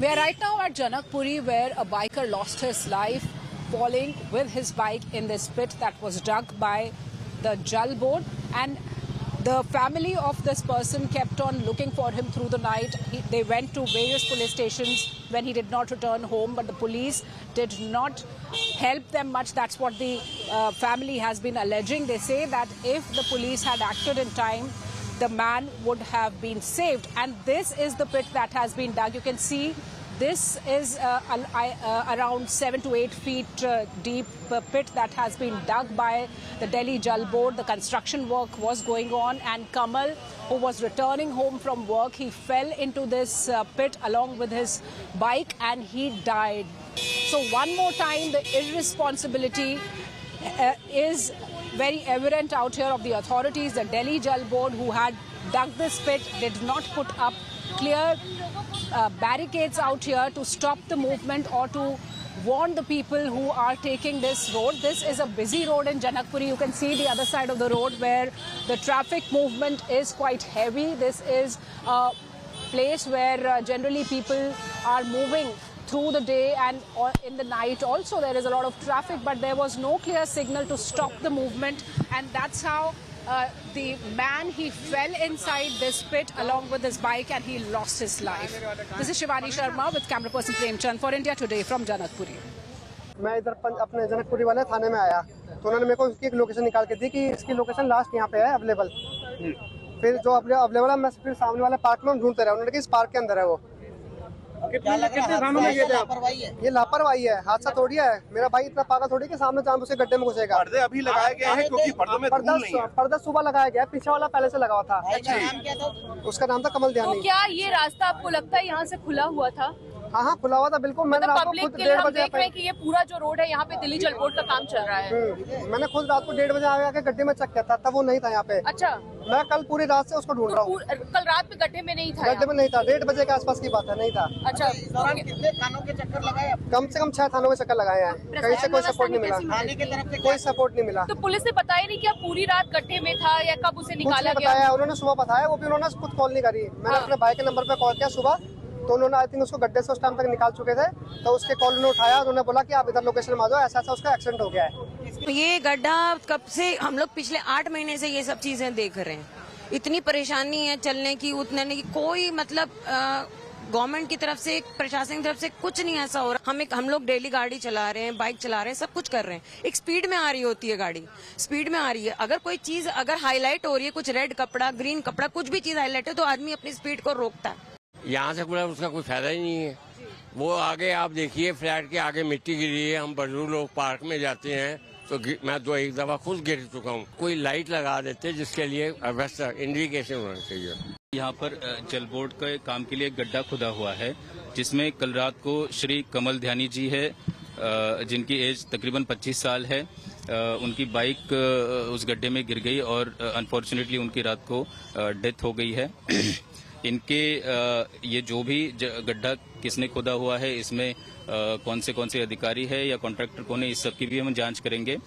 We are right now at Janakpuri, where a biker lost his life falling with his bike in this pit that was dug by the Jal board, and the family of this person kept on looking for him through the night. They went to various police stations when he did not return home, but the police did not help them much. That's what the family has been alleging. They say that if the police had acted in time, the man would have been saved. And this is the pit that has been dug. You can see this is around 7 to 8 feet deep pit that has been dug by the Delhi Jal Board. The construction work was going on, and Kamal, who was returning home from work, he fell into this pit along with his bike and he died. So one more time, the irresponsibility is very evident out here of the authorities. The Delhi Jal Board, who had dug this pit, did not put up clear barricades out here to stop the movement or to warn the people who are taking this road. This is a busy road in Janakpuri. You can see the other side of the road where the traffic movement is quite heavy. This is a place where generally people are moving through the day and in the night also. There is a lot of traffic, but there was no clear signal to stop the movement, and that's how the man, he fell inside this pit along with his bike and he lost his life. This is Shivani Sharma with camera person Prem Chand for India Today from Janakpuri. मैं इधर अपने जनकपुरी वाले थाने में आया तो उन्होंने मेरे को उसकी एक लोकेशन निकाल के दी कि इसकी लोकेशन लास्ट यहाँ पे है अवेलेबल। फिर जो अवेलेबल है मैं फिर सामने वाले पार्क में ढूंढते रहे, उन्होंने कहा इस पार्क के अंदर है वो। कितने थानों में ये लापरवाही है, हादसा थोड़ी है। मेरा भाई इतना पागल थोड़ी कि सामने जान उसे गड्ढे में घुसेगा। पर्दे अभी लगाए गए हैं क्योंकि पर्दों में धूल नहीं है। पर्दा सुबह लगाया गया, पीछे वाला पहले से लगा हुआ था। उसका नाम था कमल ध्यानी। तो क्या ये रास्ता आपको लगता है यहाँ से खुला हुआ था? हाँ, खुला हुआ था बिल्कुल। मैंने रात को खुद 1:30 बजे देख रहे हैं कि ये पूरा जो रोड है यहाँ पे दिल्ली जल बोर्ड का काम चल रहा है। मैंने खुद रात को 1:30 बजे आके गड्ढे में चेक किया था, तब वो नहीं था यहाँ पे। अच्छा, मैं कल पूरी रात से उसको ढूंढ रहा हूँ। कल रात में गड्ढे में नहीं था? गड्ढे में नहीं था, 1:30 बजे के आसपास की बात है, नहीं था। अच्छा, कितने थानों के चक्कर लगाए? कम से कम 6 थानों के चक्कर लगाए हैं, कहीं से कोई सपोर्ट नहीं मिला। थाने की तरफ से कोई सपोर्ट नहीं मिला। तो पुलिस ने बताया नहीं कि आप पूरी रात गड्ढे में था या कब उसे निकाला गया? बताया, उन्होंने सुबह बताया, वो भी उन्होंने खुद कॉल नहीं करी। मैंने अपने भाई के नंबर पे कॉल किया सुबह, तो उन्होंने आई थिंक उसको गड्ढे से उस टाइम तक निकाल चुके थे, तो उसके कॉल उन्होंने उठाया, उन्होंने बोला कि आप इधर लोकेशन में आ जाओ, ऐसा उसका एक्सीडेंट हो गया है। ये गड्ढा कब से, हम लोग पिछले 8 महीने से ये सब चीजें देख रहे हैं। इतनी परेशानी है चलने की, उतरने की, कोई मतलब गवर्नमेंट की तरफ से, प्रशासन की तरफ से कुछ नहीं ऐसा हो रहा। हम लोग डेली गाड़ी चला रहे हैं, बाइक चला रहे हैं, सब कुछ कर रहे हैं। एक स्पीड में आ रही होती है गाड़ी, स्पीड में आ रही है। अगर कोई चीज अगर हाईलाइट हो रही है, कुछ रेड कपड़ा, ग्रीन कपड़ा, कुछ भी चीज हाईलाइट है, तो आदमी अपनी स्पीड को रोकता है। यहाँ से पूरा उसका कोई फायदा ही नहीं है। वो आगे आप देखिए, फ्लैट के आगे मिट्टी गिरी है। हम बुजुर्ग लोग पार्क में जाते हैं तो मैं तो एक दफा खुद गिर चुका हूँ। कोई लाइट लगा देते जिसके लिए अवस्था इंडिकेशन होना चाहिए। यहाँ पर जल बोर्ड के काम के लिए गड्ढा खुदा हुआ है, जिसमें कल रात को श्री कमल ध्यानी जी है, जिनकी एज तकरीबन 25 साल है। उनकी बाइक उस गड्ढे में गिर गई और अनफॉर्चुनेटली उनकी रात को डेथ हो गई है। इनके ये जो भी गड्ढा किसने खोदा हुआ है, इसमें कौन से अधिकारी है या कॉन्ट्रैक्टर कौन है, इस सब की भी हम जांच करेंगे।